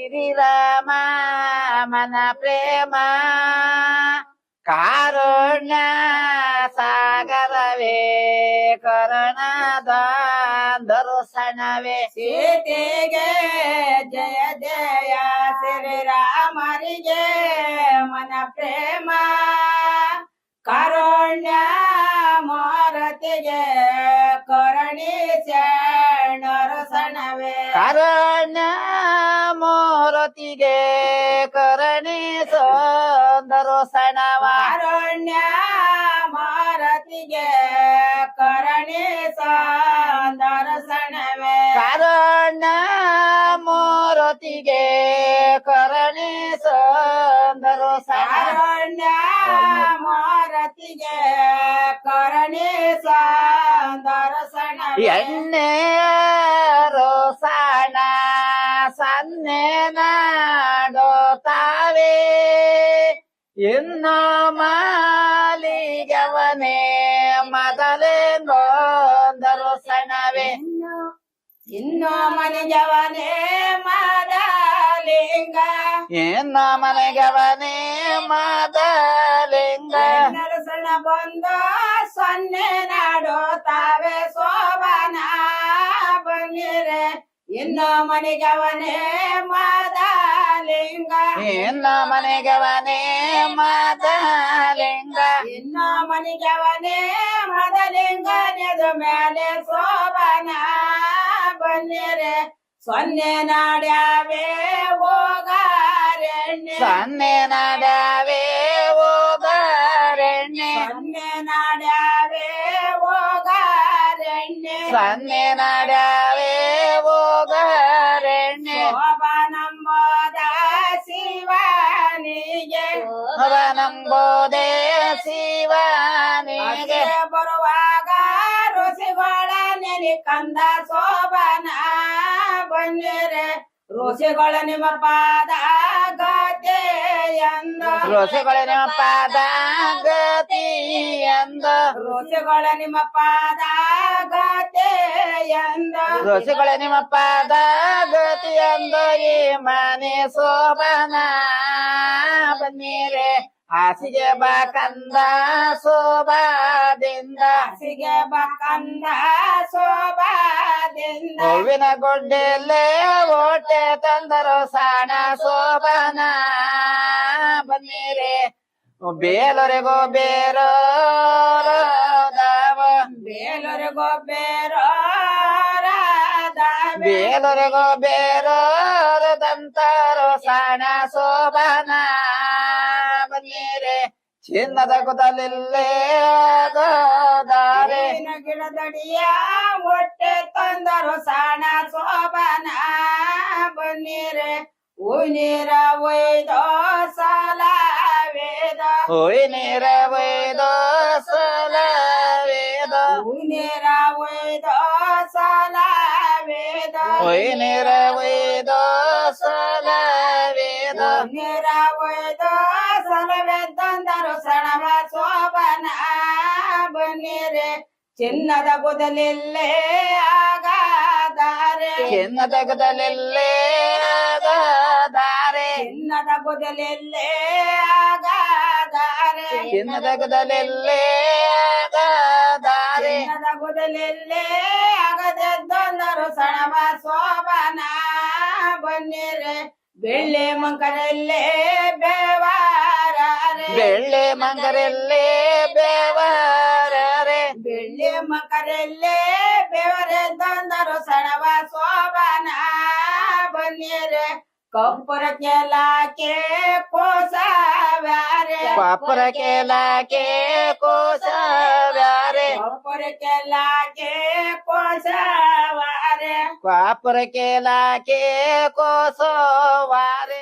ಶ್ರೀರಾಮ ಮನ ಪ್ರೇಮ ಕಾರುಣ್ಯ ಸಾಗರವೇ ಕರುಣದ ದರ್ಶನವೇ ಸೀತೆಗೆ ಜಯ ಜಯ ಶ್ರೀರಾಮರಿಗೆ ಮನ ಪ್ರೇಮ ಕಾರುಣ್ಯ ಮೂರತಿಗೆ ಕರುಣಿ ನರಸಣವೇ ಕಾರುಣ್ಯ ಮೂರತಿಗೆ ಕರುಣಿ ದರ್ಶನವ ಕಾರುಣ್ಯ ಮಾರತಿಗೆ ಕರುಣಿ ದರ್ಶನವೇ ಕಾರುಣ್ಯ ಮೂರತಿಗೆ ಕರುಣಿ ದರ್ಶನ ಕಾರುಣ್ಯ ಮಾರತಿಗೆ ಕರುಣಿ ದರ್ಶನವೇ ಎಣ್ಣೆ ರೋಸಣ ಸನ್ನೆ ನಾಡೋತಾವೆ ಇನ್ನು ಮಾಲಿಗವನೇ ಮೊದಲೇ ದರ್ಶನವೇ ಇನ್ನು ಮನಿಗವನೇ ಮಾದಲಿಂಗ ಇನ್ನು ಮನೆಗವನೇ ಮಾದಲಿಂಗ ನರಸಣ ಬಂದು ಸೊನ್ನೆ ನಾಡುತ್ತಾವೆ ಶೋಭನ ಬನ್ನಿರೆ ಇನ್ನು ಮನಿಗವನೇ ಮಾದಲಿಂಗ ಇನ್ನು ಮನೆಗವನೇ ಮಾದಲಿಂಗ ಇನ್ನು ಮನಿಗವನೇ ಮದಲಿಂಗ ನೆದು ಮೇಲೆ ಶೋಭನ ಬನ್ನಿರೆ ಸೊನ್ನೆ ನಾಡ್ಯಾವೆ ಹೋಗಾರೆಣ್ಣೆ ಸನ್ನೆ ನಡವೆ ಹೋಗರೆಣ್ಣೆ ಸೊನ್ನೆ ನಾಡ್ಯಾವೆ ಹೋಗಾರೆಣ್ಣೆ ಸನ್ನೆ ನಡವೆ ಹೋಗರೆಣ್ಣೆ ಶೋಭನಂಬೋದ ಶಿವನಿಗೆ ಅವನಂಬೋದೆ ಶಿವನಿಗೆ ಅಸೆ ಬರುವಾಗ ಋಷಿಗಳ ನೆಲಿ ಕಂದ ಶೋಭನ ಬನ್ನಿರೆ ಋಷಿಗಳ ನಿಮ್ಮ ಪಾದ ಗತೆ ಎಂದ ಋಷಿಗಳ ನಿಮ್ಮ ಪಾದ ಗತಿ ಎಂದ ಋಷಿಗಳ ನಿಮ್ಮ ಪಾದ ಗತೆ ಎಂದ ಋಷಿಗಳ ನಿಮ್ಮ ಪಾದ ಗತಿ ಎಂದ ಈ ಮನೆ ಶೋಭನ ಬನ್ನಿರೆ ಹಾಸಿಗೆ ಬಾಕಂದ ಶೋಭಾದಿಂದ ಹಾಸಿಗೆ ಬಕಂದ ಶೋಭಾದಿಂದ ಹೂವಿನ ಗೊಡ್ಡೆಲ್ಲೇ ಓಟೆ ತಂದರು ಸಾಣ ಶೋಭನ ಬನ್ನಿರೆ ಬೇಲೊರೆಗೋ ಬೇರೋ ದಾವ ಬೇಲೂರಿಗೋ ಬೇರೋ ಬೇಲೊರೆಗೋ ಬೇರೋ ದಂತರೋ ಸಾಣ ಶೋಭನ ಬನ್ನಿರೆ ಚಿನ್ನದ ಕುದಲಿಲ್ಲೇ ದಾರೆ ಗಿಡದಡಿಯ ಹೊಟ್ಟೆ ತಂದರು ಸಾಣ ಶೋಭನ ಬನ್ನಿರೆ ಉನೀರ ಒಯ್ದೋ ಸಾಲ ವೇದ ಹೋಯ್ ನೀರ ಒಯ್ದೋ ಸಲ ವೇದ ಉನೀರ ಒಯ್ದೋ ಸಾಲ ವೇದ ಹೋಯ್ ನೀರ ಒಯ್ದೋ ಸಲ ವೇದ ನೀರ ಒಯ್ದೋ ಸಲವೆದ್ದಂದರು ಸಣವ ಶೋಭನ ಬನ್ನಿರೆ ಚಿನ್ನದ ಬುದಲಿಲ್ಲೇ ಆಗದಾರೆ ಚಿನ್ನದ ಕುದಲಿಲ್ಲೇ ದಾರೆ ಚಿನ್ನದ ಬುದಲಿಲ್ಲೇ ಆಗದಾರೆ ಚಿನ್ನದ ಕುದಲಿಲ್ಲೇ ದಾರೆ ಚಿನ್ನದ ಬುದಲಿಲ್ಲೇ ಆಗದೆದ್ದಂದರು ಸಣವ ಶೋಭನ ಬನ್ನಿರೆ ಬೆಳ್ಳಿ ಮಂಕರಲ್ಲೇ ಬೇವಾರೆ ಬೆಳ್ಳಿ ಮಂಗರಲ್ಲೇ ಬೇವರರೆ ಬೆಳ್ಳಿ ಮಕರಲ್ಲೇ ಬೆವರೆದ್ದಂದರು ಸಣವ ಶೋಭನ ಬನ್ನಿರೆ ಕಪ್ಪುರ ಕೆಲಾಕೆ ಕೋಸವ್ಯಾರೆ ಪಾಪುರ ಕೇಲಾಕೆ ಕೋಸವ್ಯಾರೆ ಕಪ್ಪುರ ಕೆಲಾಕೆ ಕೋಸವಾರೆ ಪಾಪುರ ಕೇಲಾಕೆ ಕೋಸವಾರೆ